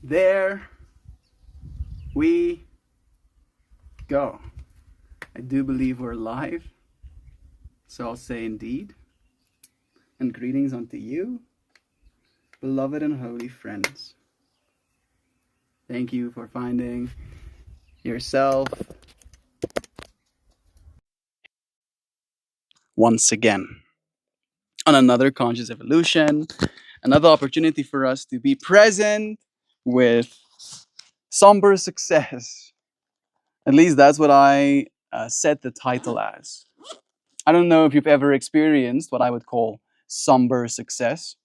There we go. I do believe we're live, so I'll say indeed. And greetings unto you, beloved and holy friends. Thank you for finding yourself once again on another conscious evolution, another opportunity for us to be present with somber success. At least that's what I set the title as. I don't know if you've ever experienced what I would call somber success,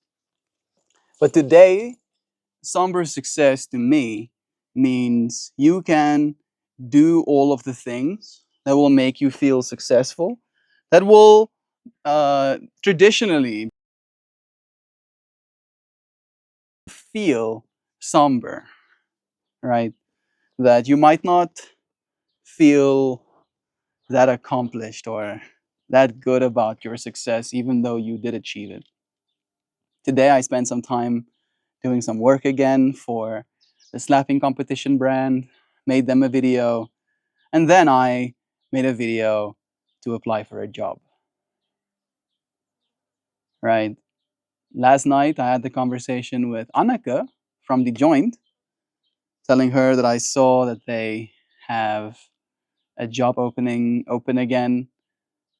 but today, somber success to me means you can do all of the things that will make you feel successful, that will traditionally feel somber, right? That you might not feel that accomplished or that good about your success, even though you did achieve it. Today, I spent some time doing some work again for the slapping competition brand, made them a video, and then I made a video to apply for a job, right? Last night, I had the conversation with Anneke from The Joint, telling her that I saw that they have a job opening open again,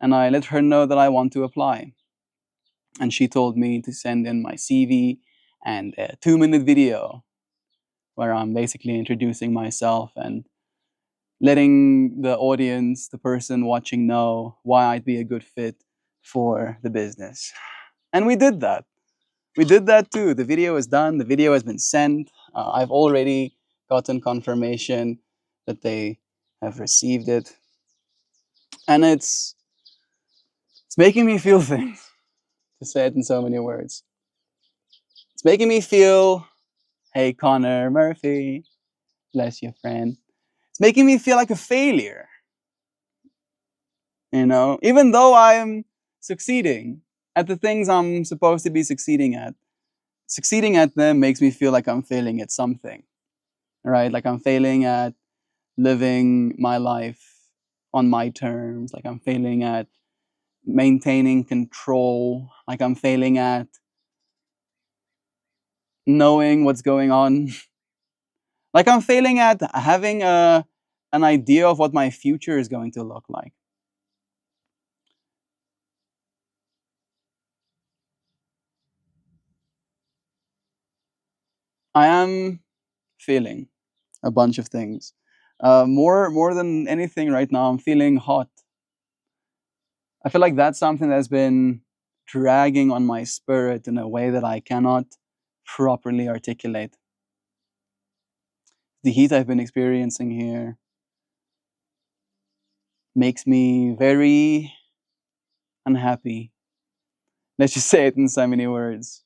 and I let her know that I want to apply. And she told me to send in my CV and a 2-minute video where I'm basically introducing myself and letting the audience, the person watching, know why I'd be a good fit for the business. And we did that. We did that too. The video is done. The video has been sent. I've already gotten confirmation that they have received it. And it's making me feel things, to say it in so many words. It's making me feel, hey, Connor Murphy, bless your friend. It's making me feel like a failure. Even though I'm succeeding at the things I'm supposed to be succeeding at them makes me feel like I'm failing at something, right? Like I'm failing at living my life on my terms, like I'm failing at maintaining control, like I'm failing at knowing what's going on, like I'm failing at having an idea of what my future is going to look like. I am feeling a bunch of things. More than anything right now, I'm feeling hot. I feel like that's something that's been dragging on my spirit in a way that I cannot properly articulate. The heat I've been experiencing here makes me very unhappy. Let's just say it in so many words,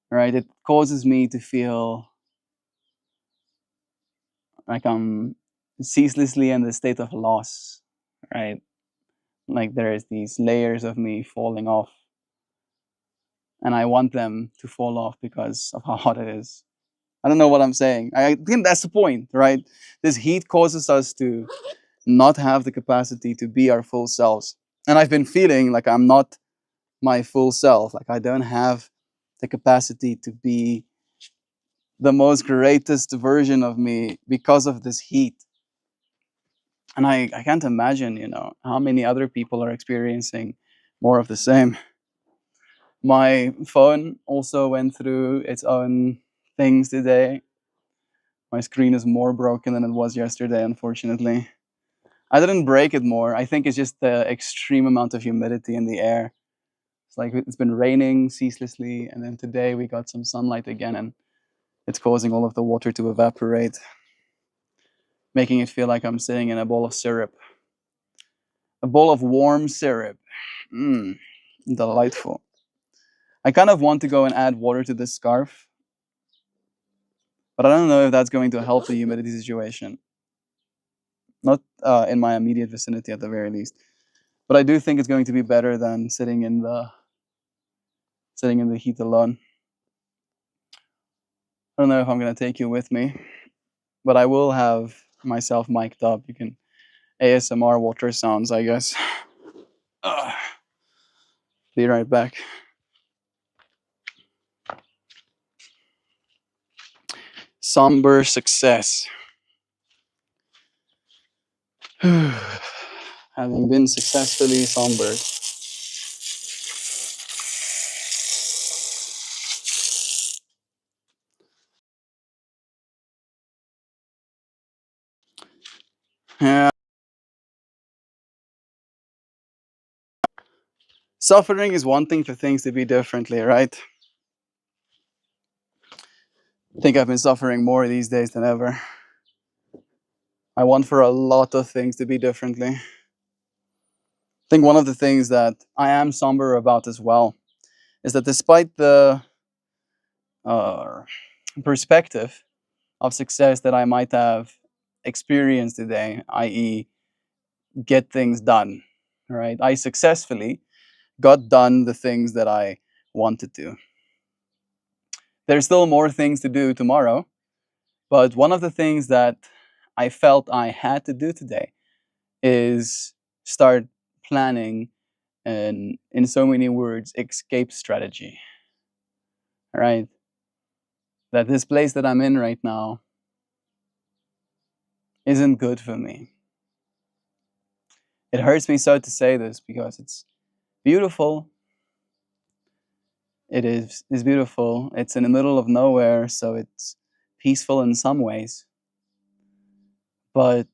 right? It causes me to feel like I'm ceaselessly in the state of loss, right? Like there's these layers of me falling off, and I want them to fall off because of how hot it is. I don't know what I'm saying. I think that's the point, right? This heat causes us to not have the capacity to be our full selves. And I've been feeling like I'm not my full self. Like I don't have the capacity to be the most greatest version of me because of this heat. And I can't imagine, how many other people are experiencing more of the same. My phone also went through its own things today. My screen is more broken than it was yesterday, unfortunately. I didn't break it more. I think it's just the extreme amount of humidity in the air. It's like it's been raining ceaselessly, and then today we got some sunlight again, and it's causing all of the water to evaporate, making it feel like I'm sitting in a bowl of syrup. A bowl of warm syrup. Mmm, delightful. I kind of want to go and add water to this scarf, but I don't know if that's going to help the humidity situation. Not in my immediate vicinity at the very least. But I do think it's going to be better than sitting in the heat alone. I don't know if I'm gonna take you with me, but I will have myself mic'd up. You can ASMR water sounds, I guess. Ugh. Be right back. Somber success. Having been successfully sombered. Yeah. Suffering is wanting for things to be differently, right? I think I've been suffering more these days than ever. I want for a lot of things to be differently. I think one of the things that I am somber about as well is that despite the uh, perspective of success that I might have experienced today, i.e., get things done, right? I successfully got done the things that I wanted to. There's still more things to do tomorrow, but one of the things that I felt I had to do today is start planning an, in so many words, escape strategy, right? That this place that I'm in right now isn't good for me. It hurts me so to say this because it's beautiful. It's beautiful. It's in the middle of nowhere, so it's peaceful in some ways. But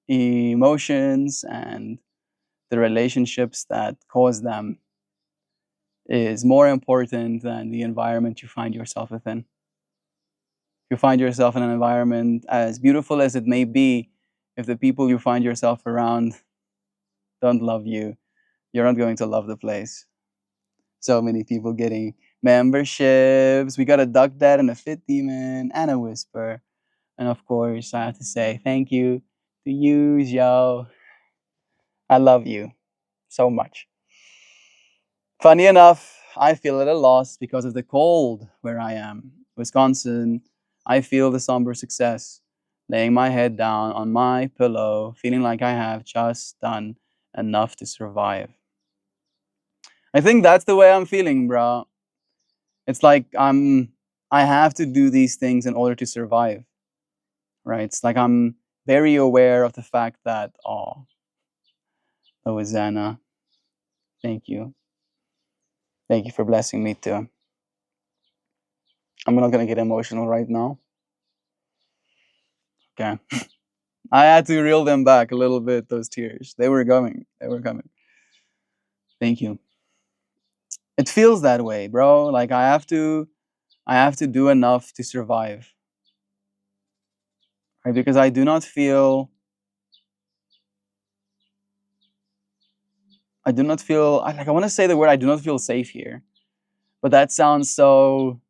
emotions and the relationships that cause them is more important than the environment you find yourself within. If you find yourself in an environment as beautiful as it may be, if the people you find yourself around don't love you, you're not going to love the place. So many people getting memberships. We got a Duck Dad and a Fit Demon and a Whisper. And of course, I have to say thank you to you, yo. I love you so much. Funny enough, I feel at a loss because of the cold where I am. Wisconsin, I feel the somber success. Laying my head down on my pillow, feeling like I have just done enough to survive. I think that's the way I'm feeling, bro. It's like I have to do these things in order to survive, right? It's like I'm very aware of the fact that, oh, Hosanna, thank you. Thank you for blessing me too. I'm not gonna get emotional right now. Okay. I had to reel them back a little bit, those tears. They were coming. They were coming. Thank you. It feels that way, bro. Like I have to do enough to survive. Right? Because I do not feel like I want to say the word I do not feel safe here. But that sounds so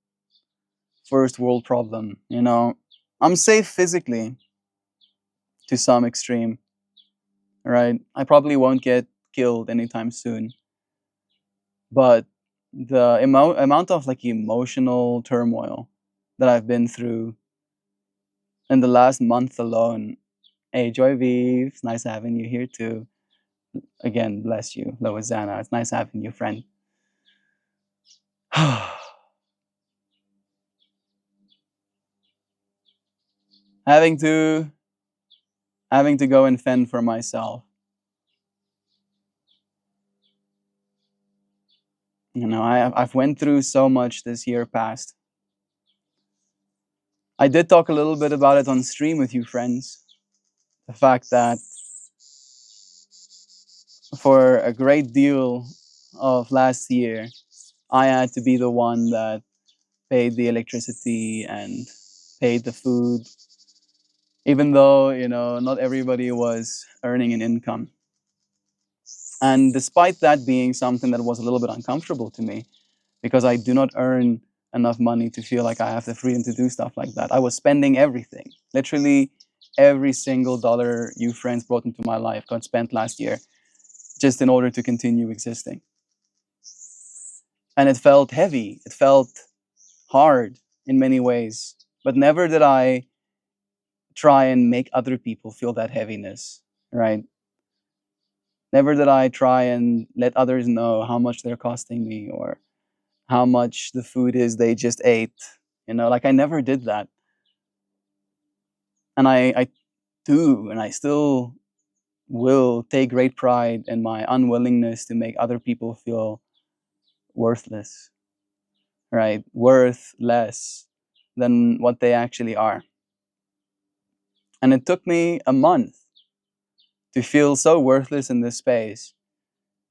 first world problem, you know. I'm safe physically to some extreme, right? I probably won't get killed anytime soon. But the amount of like emotional turmoil that I've been through in the last month alone. Hey, Joy V, it's nice having you here too. Again, bless you, Loazana. It's nice having you, friend. having to having to go and fend for myself. You know, I've went through so much this year past. I did talk a little bit about it on stream with you, friends. The fact that for a great deal of last year, I had to be the one that paid the electricity and paid the food, even though, you know, not everybody was earning an income. And despite that being something that was a little bit uncomfortable to me, because I do not earn enough money to feel like I have the freedom to do stuff like that, I was spending everything. Literally every single dollar you friends brought into my life got spent last year just in order to continue existing. And it felt heavy. It felt hard in many ways. but never did I try and make other people feel that heaviness, right? Never did I try and let others know how much they're costing me or how much the food is they just ate. Like I never did that. And I do, and I still will take great pride in my unwillingness to make other people feel worthless, right? Worth less than what they actually are. And it took me a month to feel so worthless in this space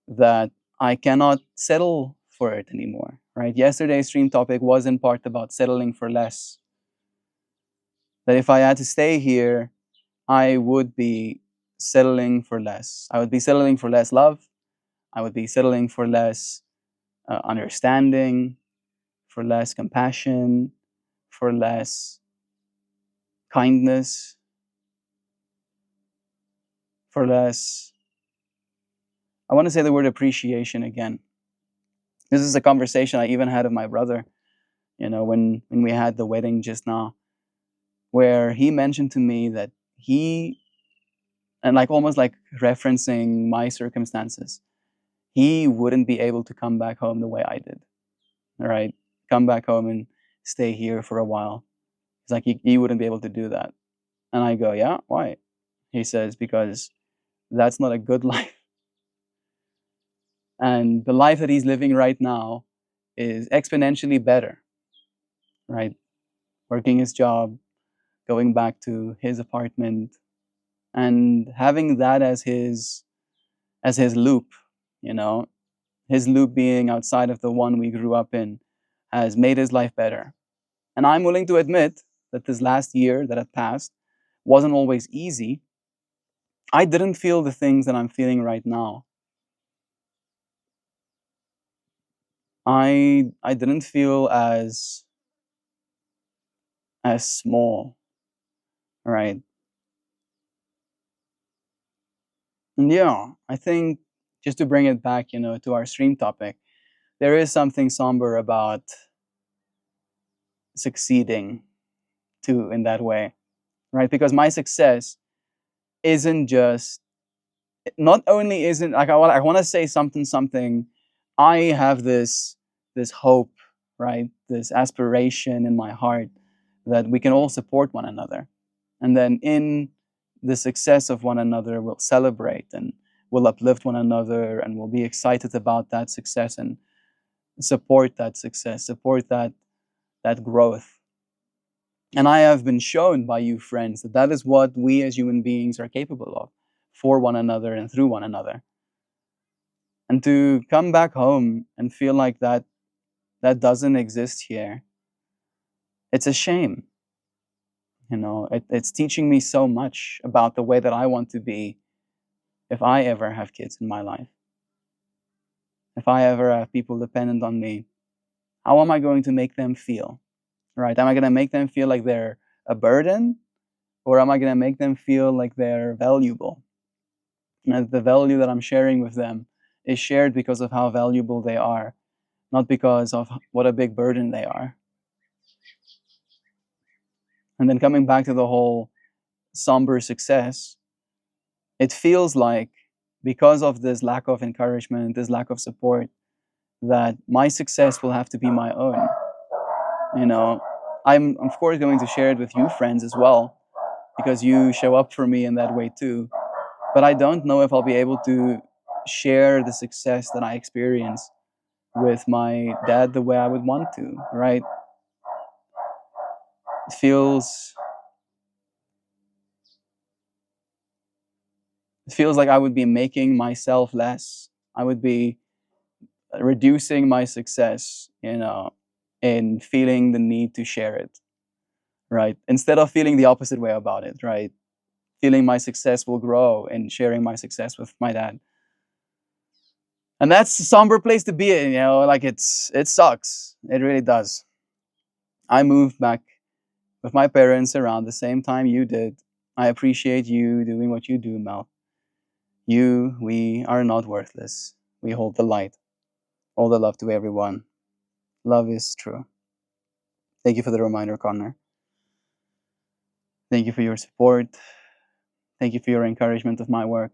that I cannot settle for it anymore, right? Yesterday's stream topic was in part about settling for less. That if I had to stay here, I would be settling for less. I would be settling for less love. I would be settling for less understanding, for less compassion, for less kindness, for less, I want to say the word appreciation again. This is a conversation I even had with my brother, when we had the wedding just now, where he mentioned to me that and like almost like referencing my circumstances, he wouldn't be able to come back home the way I did, all right? Come back home and stay here for a while. It's like he wouldn't be able to do that. And I go, yeah, why? He says, because that's not a good life. And the life that he's living right now is exponentially better, right? Working his job, going back to his apartment, and having that as his loop, you know, his loop being outside of the one we grew up in has made his life better. And I'm willing to admit that this last year that had passed wasn't always easy. I didn't feel the things that I'm feeling right now. I didn't feel as small, right? And yeah, I think just to bring it back, to our stream topic, there is something somber about succeeding too in that way, right? Because my success isn't just, not only isn't like I want to say something. I have this hope, right? This aspiration in my heart that we can all support one another, and then in the success of one another, we'll celebrate and we'll uplift one another, and we'll be excited about that success and support that success, support that growth. And I have been shown by you friends that that is what we as human beings are capable of for one another and through one another. And to come back home and feel like that doesn't exist here, it's a shame. It's teaching me so much about the way that I want to be if I ever have kids in my life. If I ever have people dependent on me, how am I going to make them feel? Right? Am I going to make them feel like they're a burden, or am I going to make them feel like they're valuable? And the value that I'm sharing with them is shared because of how valuable they are, not because of what a big burden they are. And then coming back to the whole somber success, it feels like because of this lack of encouragement, this lack of support, that my success will have to be my own. You know, I'm of course going to share it with you friends as well, because you show up for me in that way too. But I don't know if I'll be able to share the success that I experience with my dad the way I would want to, right? It feels like I would be making myself less. I would be reducing my success, in feeling the need to share it, right? Instead of feeling the opposite way about it, right? Feeling my success will grow and sharing my success with my dad. And that's a somber place to be in, like it sucks. It really does. I moved back with my parents around the same time you did. I appreciate you doing what you do, Mel. We are not worthless. We hold the light. All the love to everyone. Love is true. Thank you for the reminder, Connor. Thank you for your support. Thank you for your encouragement of my work.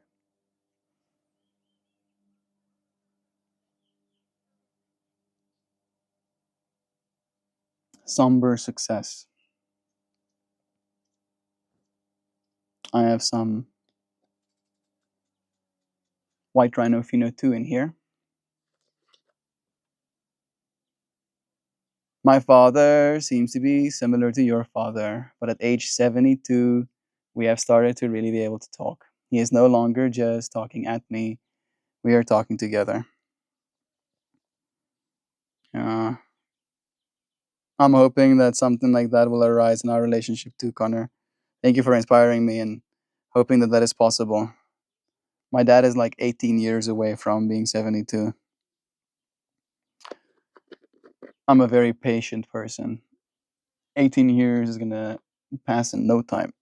Somber success. I have some white rhino pheno 2 in here. My father seems to be similar to your father, but at age 72, we have started to really be able to talk. He is no longer just talking at me, we are talking together. Uh, I'm hoping that something like that will arise in our relationship too, Connor. Thank you for inspiring me and hoping that that is possible. My dad is like 18 years away from being 72. I'm a very patient person. 18 years is gonna pass in no time.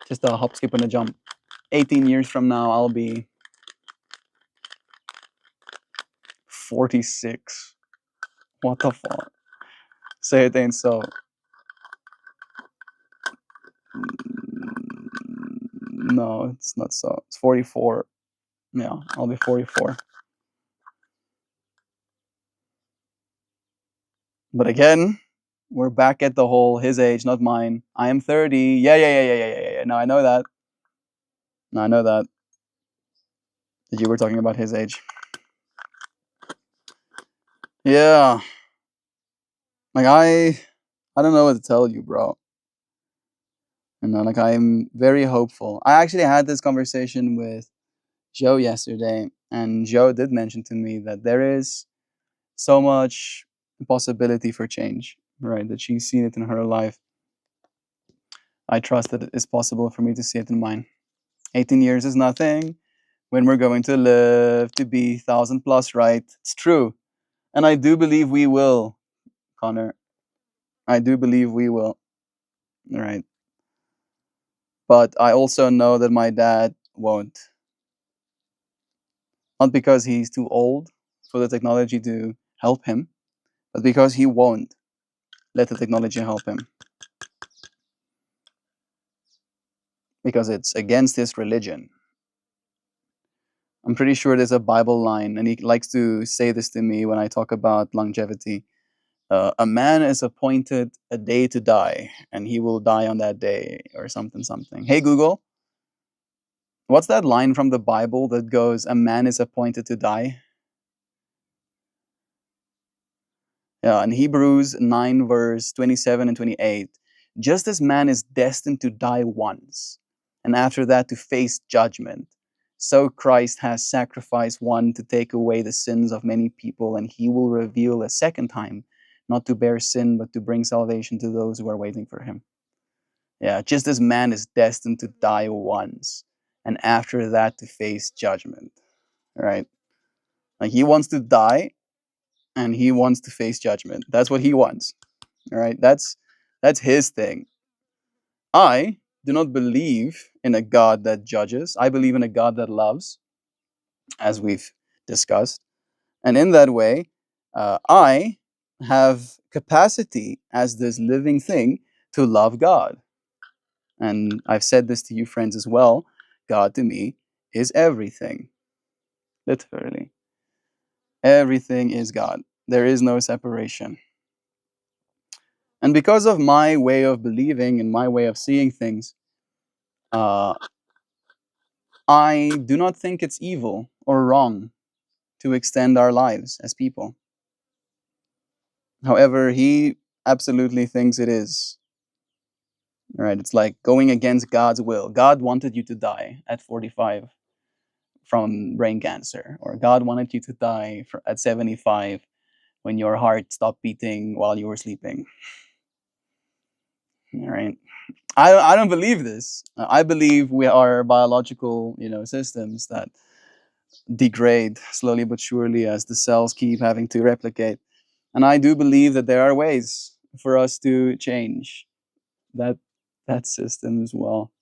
Just a hop, skip, and a jump. 18 years from now, I'll be 46. What the fuck? Say it ain't so. No, it's not so. It's 44. Yeah, I'll be 44. But again, we're back at the whole his age, not mine. I am 30. Yeah. No, I know that. No, I know that. That you were talking about his age. Yeah. Like I don't know what to tell you, bro. You know, like I'm very hopeful. I actually had this conversation with Joe yesterday, and Joe did mention to me that there is so much possibility for change, right? That she's seen it in her life. I trust that it is possible for me to see it in mine. 18 years is nothing when we're going to live to be 1,000 plus, right? It's true. And I do believe we will, Connor. I do believe we will, right? But I also know that my dad won't. Not because he's too old for the technology to help him, but because he won't let the technology help him. Because it's against his religion. I'm pretty sure there's a Bible line, and he likes to say this to me when I talk about longevity. A man is appointed a day to die, and he will die on that day, or something, something. Hey, Google, what's that line from the Bible that goes, a man is appointed to die? Yeah, in Hebrews 9, verse 27 and 28, just as man is destined to die once, and after that to face judgment, so Christ has sacrificed one to take away the sins of many people, and he will reveal a second time, not to bear sin, but to bring salvation to those who are waiting for him. Yeah, just as man is destined to die once, and after that to face judgment, right? Like he wants to die, and he wants to face judgment. That's what he wants. All right, that's his thing. I do not believe in a God that judges. I believe in a God that loves, as we've discussed. And in that way, I have capacity as this living thing to love God. And I've said this to you, friends, as well. God to me is everything. Literally. Everything is God. There is no separation. And because of my way of believing and my way of seeing things, uh, I do not think it's evil or wrong to extend our lives as people. However, he absolutely thinks it is. Right? It's like going against God's will. God wanted you to die at 45 from brain cancer, or God wanted you to die at 75 when your heart stopped beating while you were sleeping. All right. I don't believe this. I believe we are biological, systems that degrade slowly but surely as the cells keep having to replicate. And I do believe that there are ways for us to change that that system as well.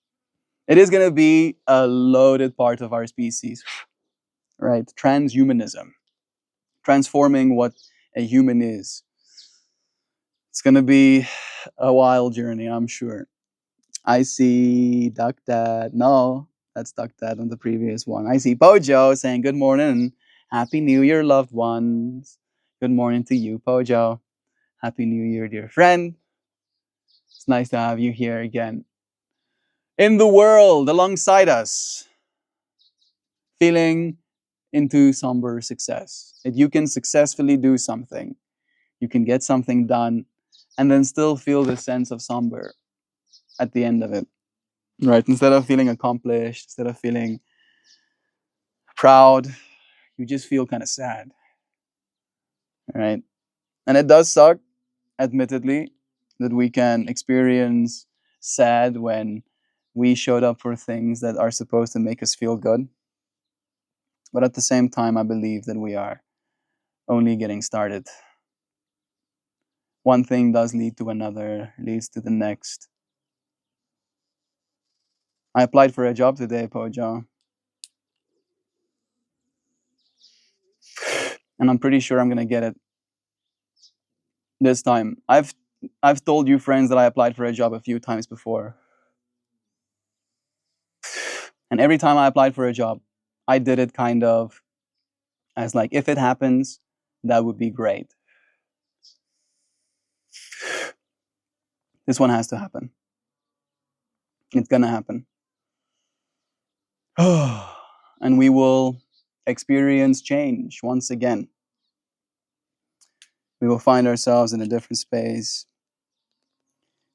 It is going to be a loaded part of our species, right? Transhumanism, transforming what a human is. It's gonna be a wild journey, I'm sure. I see Duck Dad. No, that's Duck Dad on the previous one. I see Pojo saying good morning. Happy New Year, loved ones. Good morning to you, Pojo. Happy New Year, dear friend. It's nice to have you here again in the world alongside us, feeling into somber success. That you can successfully do something, you can get something done, and then still feel the sense of somber at the end of it. Right? Instead of feeling accomplished, instead of feeling proud, you just feel kind of sad. Right? And it does suck, admittedly, that we can experience sad when we showed up for things that are supposed to make us feel good. But at the same time, I believe that we are only getting started. One thing does lead to another, leads to the next. I applied for a job today, Pojo, and I'm pretty sure I'm gonna get it this time. I've told you friends that I applied for a job a few times before. And every time I applied for a job, I did it kind of as like, if it happens, that would be great. This one has to happen. It's gonna happen. And we will experience change once again. We will find ourselves in a different space.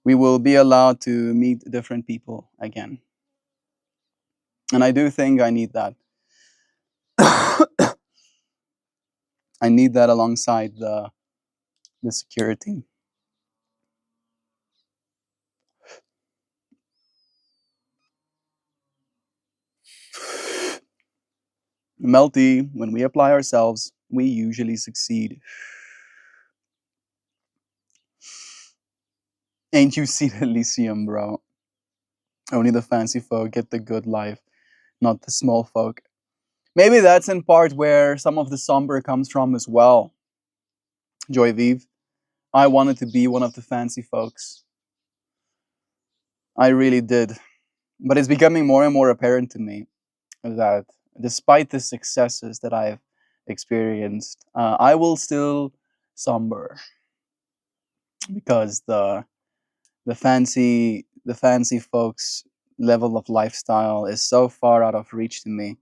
We will be allowed to meet different people again. And I do think I need that. I need that alongside the security. Melty, when we apply ourselves, we usually succeed. Ain't you seen Elysium, bro? Only the fancy folk get the good life, not the small folk. Maybe that's in part where some of the somber comes from as well. Joy Vive. I wanted to be one of the fancy folks. I really did. But it's becoming more and more apparent to me that despite the successes that I've experienced, I will still somber because the fancy folks level of lifestyle is so far out of reach to me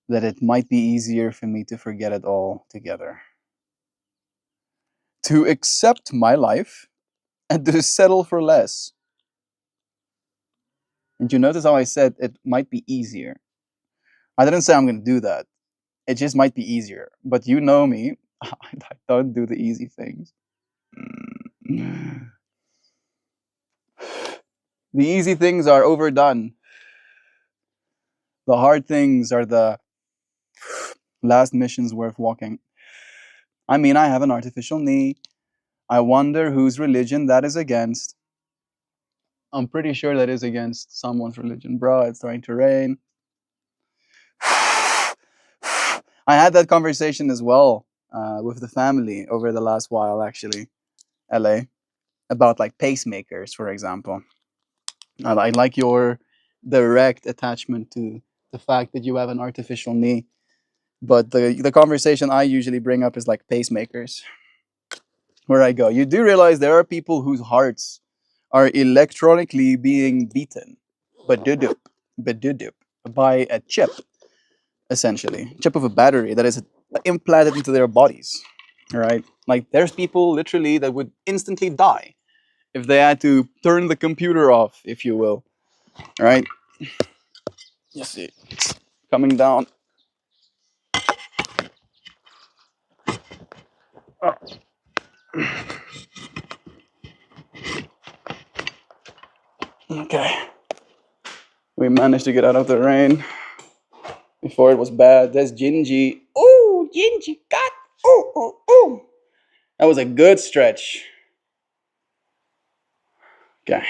that it might be easier for me to forget it all together. To accept my life and to settle for less. And you notice how I said it might be easier. I didn't say I'm going to do that. It just might be easier. But you know me, I don't do the easy things. The easy things are overdone. The hard things are the last missions worth walking. I mean, I have an artificial knee. I wonder whose religion that is against. I'm pretty sure that is against someone's religion. Bro, it's starting to rain. I had that conversation as well with the family over the last while, actually, LA, about like pacemakers, for example. I like your direct attachment to the fact that you have an artificial knee. But the conversation I usually bring up is like pacemakers. Where I go, you do realize there are people whose hearts are electronically being beaten, badudup, badudup, by a chip, essentially, chip of a battery that is implanted into their bodies. Right? Like there's people literally that would instantly die if they had to turn the computer off, if you will. Right? You see, it's coming down. Oh. Okay. We managed to get out of the rain before it was bad. There's Gingy. Oh, Gingy got. Oh, oh, oh. That was a good stretch. Okay.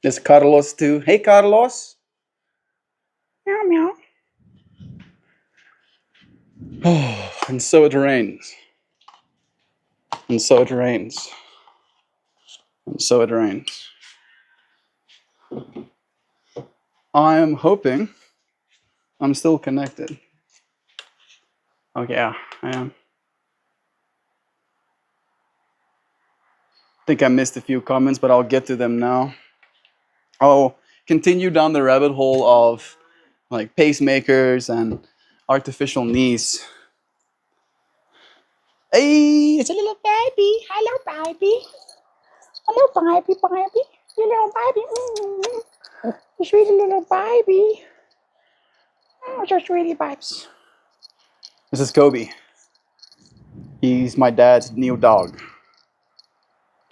There's Carlos too. Hey, Carlos. Meow, meow. Oh, and so it rains. And so it rains. And so it rains. I am hoping I'm still connected. Okay, yeah, I am. I think I missed a few comments, but I'll get to them now. I'll continue down the rabbit hole of like pacemakers and artificial knees. Hey, it's a little baby. Hello, baby. Hello, baby, baby. You little baby. You sweet little baby. Oh, so sweetie babes. This is Kobe. He's my dad's new dog.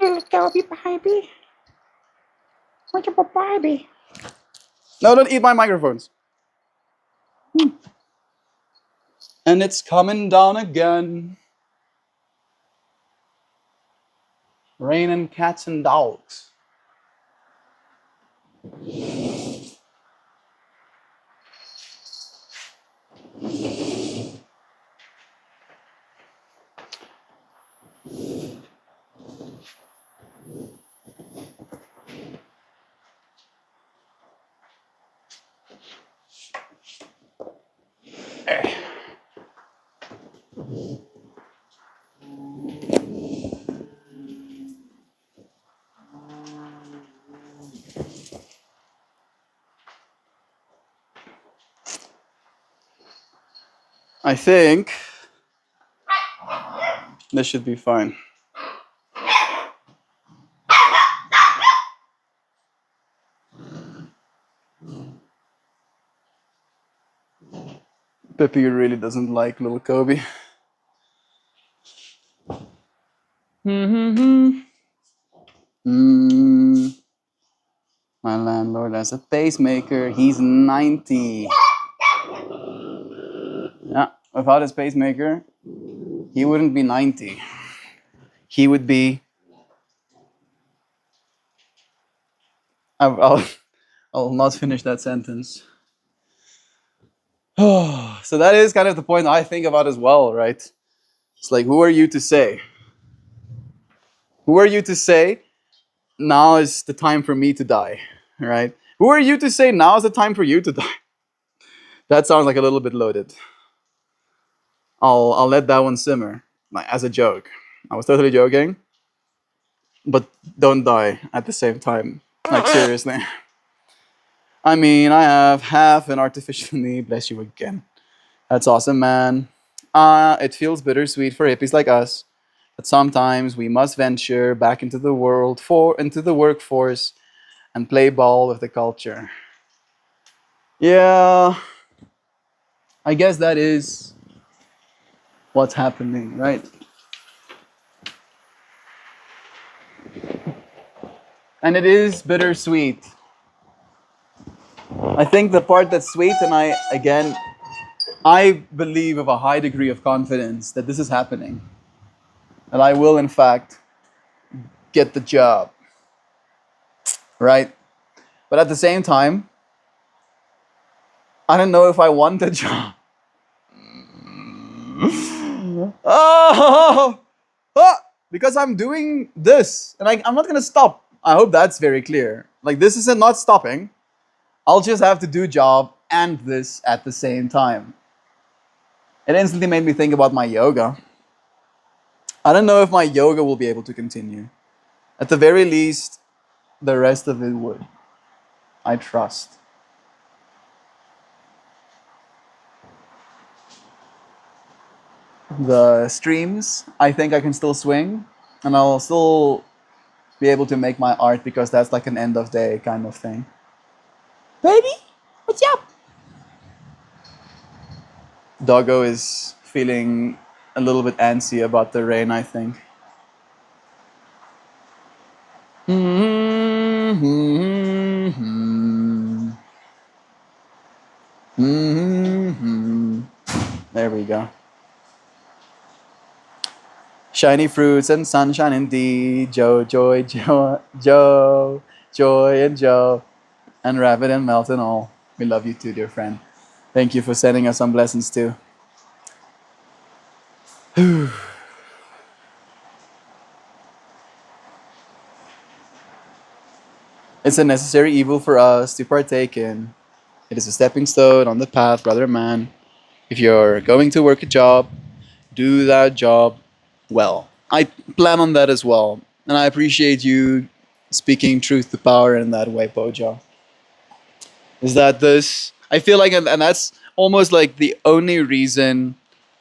Little Kobe, baby. What's up, baby? No, don't eat my microphones. And it's coming down again. Raining cats and dogs. I think this should be fine. Peppy really doesn't like little Kobe. My landlord has a pacemaker. He's 90. Yeah, without his pacemaker, he wouldn't be 90. He would be. I'll not finish that sentence. So that is kind of the point I think about as well, right? It's like, who are you to say? Who are you to say now is the time for me to die, right? Who are you to say now is the time for you to die? That sounds like a little bit loaded. I'll let that one simmer, like as a joke. I was totally joking, but don't die at the same time. Like seriously. I mean, I have half an artificial knee. Bless you again. That's awesome, man. It feels bittersweet for hippies like us, but sometimes we must venture back into the into the workforce, and play ball with the culture. Yeah, I guess that is what's happening, right? And it is bittersweet. I think the part that's sweet, and I believe with a high degree of confidence that this is happening. That I will, in fact, get the job. Right? But at the same time, I don't know if I want the job. Oh, because I'm doing this. And I'm not going to stop. I hope that's very clear. Like, this isn't not stopping. I'll just have to do job and this at the same time. It instantly made me think about my yoga. I don't know if my yoga will be able to continue. At the very least, the rest of it would. I trust. The streams, I think I can still swing, and I'll still be able to make my art because that's like an end of day kind of thing. Baby, what's up? Doggo is feeling a little bit antsy about the rain, I think. There we go. Shiny fruits and sunshine indeed. Joe, Joy, Joe, Joe, Joy and Joe, and Rabbit and Melt and all. We love you too, dear friend. Thank you for sending us some blessings too. It's a necessary evil for us to partake in. It is a stepping stone on the path, brother man. If you're going to work a job, do that job well. I plan on that as well. And I appreciate you speaking truth to power in that way, Bojo. Is that this? I feel like, and that's almost like the only reason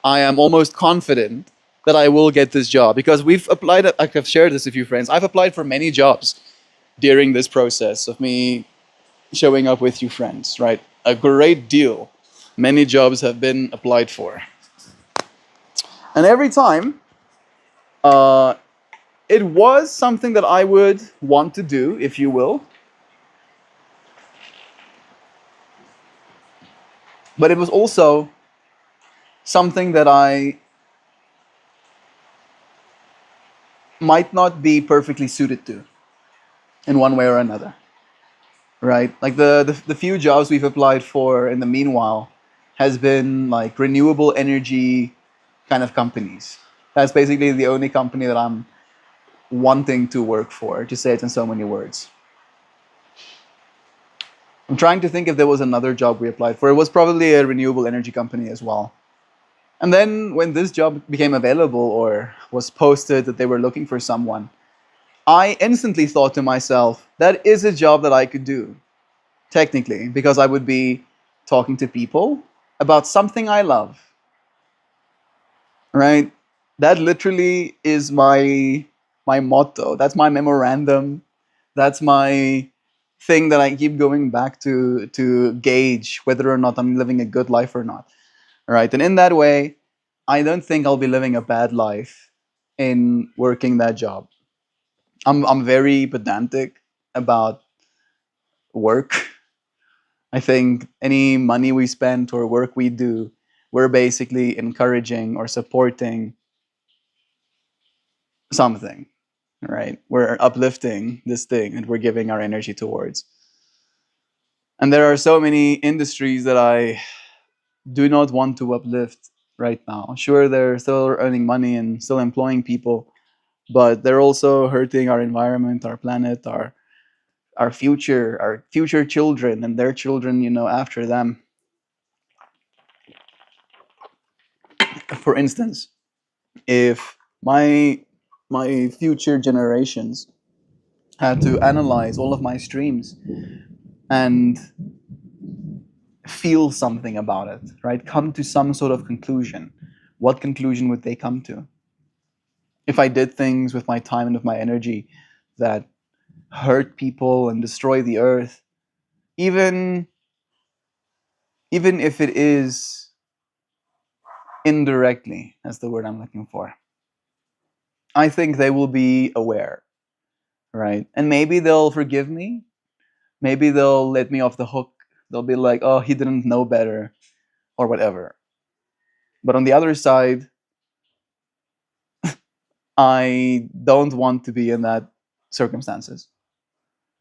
I am almost confident that I will get this job because we've applied. Like I've shared this with a few friends. I've applied for many jobs during this process of me showing up with you friends, right? A great deal. Many jobs have been applied for. And every time, uh, it was something that I would want to do, if you will. But it was also something that I might not be perfectly suited to in one way or another, right? Like the few jobs we've applied for in the meanwhile has been like renewable energy kind of companies. That's basically the only company that I'm wanting to work for, to say it in so many words. I'm trying to think if there was another job we applied for. It was probably a renewable energy company as well. And then when this job became available or was posted that they were looking for someone, I instantly thought to myself, that is a job that I could do, technically, because I would be talking to people about something I love, right? That literally is my motto. That's my memorandum. That's my thing that I keep going back to gauge whether or not I'm living a good life or not. Right? And in that way, I don't think I'll be living a bad life in working that job. I'm very pedantic about work. I think any money we spend or work we do, we're basically encouraging or supporting something, right? We're uplifting this thing and we're giving our energy towards. And there are so many industries that I do not want to uplift right now. Sure, they're still earning money and still employing people, but they're also hurting our environment, our planet, our future children and their children, after them. For instance, if my future generations had to analyze all of my streams and feel something about it, right? Come to some sort of conclusion. What conclusion would they come to? If I did things with my time and with my energy that hurt people and destroy the earth, even even if it is indirectly, that's the word I'm looking for, I think they will be aware, right? And maybe they'll forgive me. Maybe they'll let me off the hook. They'll be like, oh, he didn't know better or whatever. But on the other side, I don't want to be in that circumstances,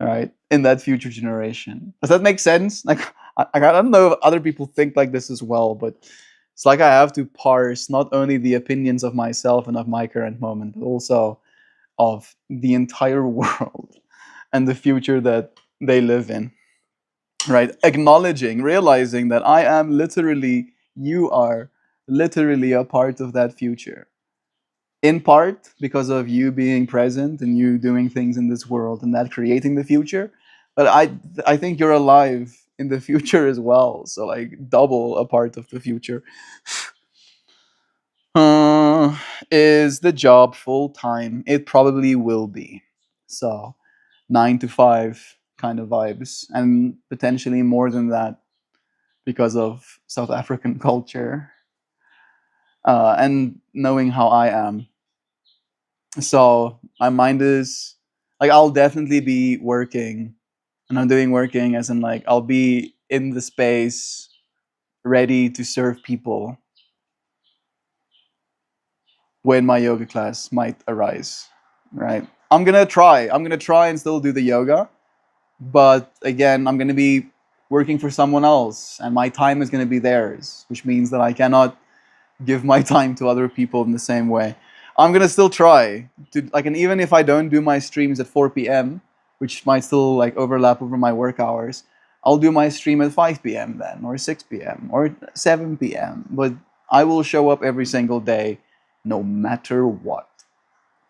right? In that future generation. Does that make sense? Like, I don't know if other people think like this as well, but it's like I have to parse not only the opinions of myself and of my current moment, but also of the entire world and the future that they live in, right? Acknowledging, realizing that I am literally, you are literally a part of that future. In part because of you being present and you doing things in this world and that creating the future. But I think you're alive in the future as well. So like double a part of the future. Uh, is the job full time? It probably will be. So 9 to 5 kind of vibes, and potentially more than that because of South African culture and knowing how I am. So my mind is like I'll definitely be working, and I'm doing working as in like I'll be in the space ready to serve people when my yoga class might arise, right? I'm gonna try and still do the yoga, but again, I'm gonna be working for someone else and my time is gonna be theirs, which means that I cannot give my time to other people in the same way. I'm gonna still try to like, and even if I don't do my streams at 4 p.m., which might still like overlap over my work hours, I'll do my stream at 5 p.m. then, or 6 p.m., or 7 p.m. But I will show up every single day, no matter what.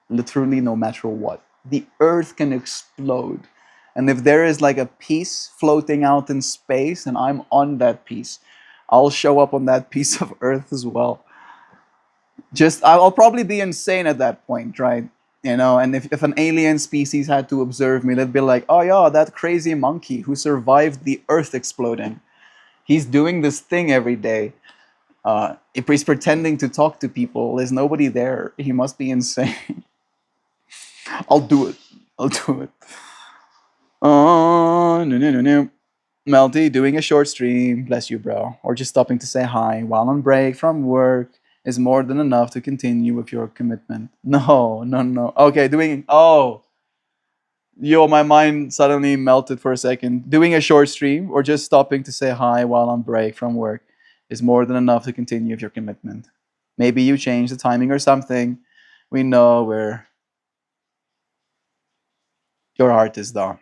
Literally, no matter what. The earth can explode. And if there is like a piece floating out in space and I'm on that piece, I'll show up on that piece of earth as well. Just, I'll probably be insane at that point, right? You know, and if an alien species had to observe me, they'd be like, oh yeah, that crazy monkey who survived the earth exploding. He's doing this thing every day. If he's pretending to talk to people, there's nobody there. He must be insane. I'll do it. I'll do it. Oh, no, no, no, no. Melty doing a short stream, bless you, bro, or just stopping to say hi while on break from work is more than enough to continue with your commitment. No, no, no. Okay, doing. Oh, yo, my mind suddenly melted for a second. Doing a short stream or just stopping to say hi while on break from work is more than enough to continue with your commitment. Maybe you change the timing or something. We know where your heart is, though.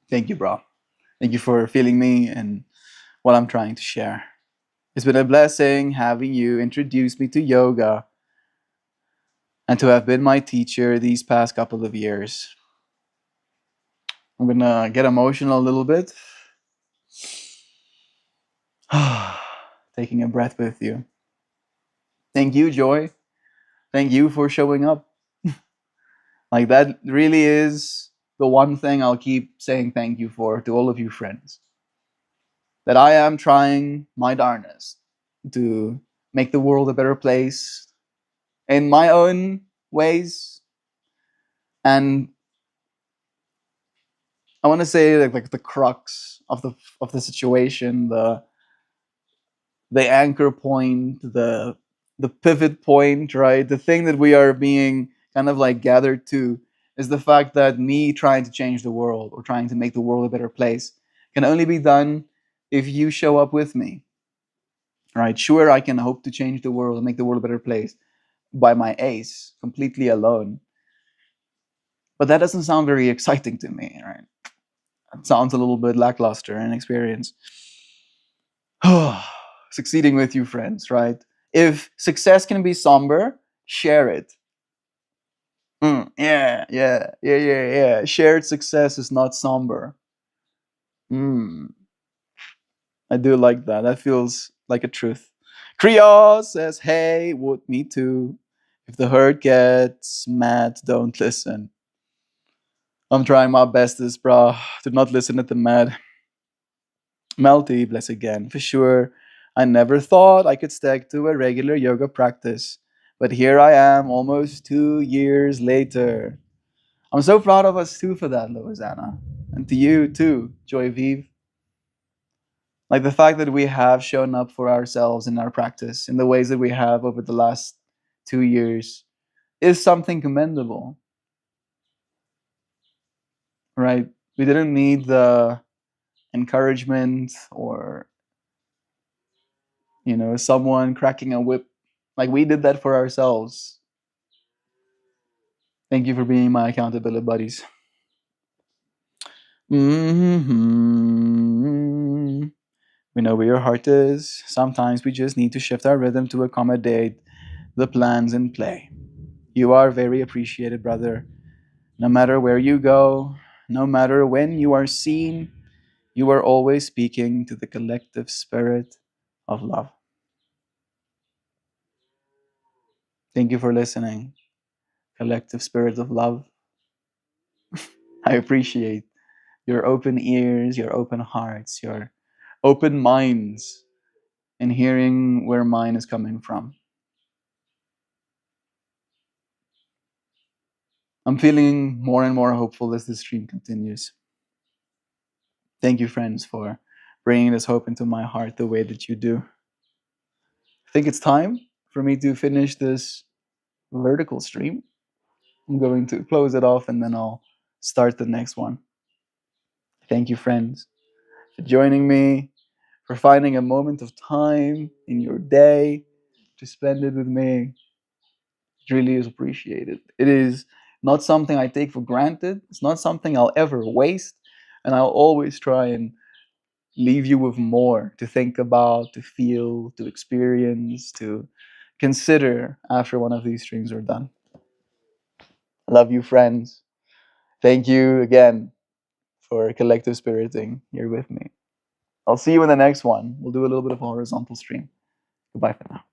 Thank you, bro. Thank you for feeling me and what I'm trying to share. It's been a blessing having you introduce me to yoga and to have been my teacher these past couple of years. I'm gonna get emotional a little bit. Taking a breath with you. Thank you, Joy. Thank you for showing up. Like, that really is the one thing I'll keep saying thank you for to all of you friends. That I am trying my darnest to make the world a better place in my own ways. And I want to say like the crux of the situation, the anchor point, the pivot point, right? The thing that we are being kind of like gathered to is the fact that me trying to change the world or trying to make the world a better place can only be done if you show up with me. Right? Sure, I can hope to change the world and make the world a better place by my ace, completely alone. But that doesn't sound very exciting to me, right? It sounds a little bit lackluster in experience. Succeeding with you, friends, right? If success can be somber, share it. Yeah. Shared success is not somber. Mm, I do like that. That feels like a truth. Krios says, hey, would me too. If the herd gets mad, don't listen. I'm trying my bestest, bro, to not listen at the mad. Melty, bless again. For sure, I never thought I could stick to a regular yoga practice. But here I am, almost 2 years later. I'm so proud of us too for that, Louisiana. And to you too, Joy Vive. Like the fact that we have shown up for ourselves in our practice in the ways that we have over the last 2 years is something commendable, right? We didn't need the encouragement or, someone cracking a whip. Like, we did that for ourselves. Thank you for being my accountability buddies. Mm-hmm. We know where your heart is. Sometimes we just need to shift our rhythm to accommodate the plans in play. You are very appreciated, brother. No matter where you go, no matter when you are seen, you are always speaking to the collective spirit of love. Thank you for listening, collective spirit of love. I appreciate your open ears, your open hearts, your open minds, and hearing where mine is coming from. I'm feeling more and more hopeful as this stream continues. Thank you, friends, for bringing this hope into my heart the way that you do. I think it's time for me to finish this vertical stream. I'm going to close it off and then I'll start the next one. Thank you, friends, for joining me, for finding a moment of time in your day to spend it with me. It really is appreciated. It is not something I take for granted. It's not something I'll ever waste. And I'll always try and leave you with more to think about, to feel, to experience, to consider after one of these streams are done. Love you, friends. Thank you again for collective spiriting here with me. I'll see you in the next one. We'll do a little bit of a horizontal stream. Goodbye for now.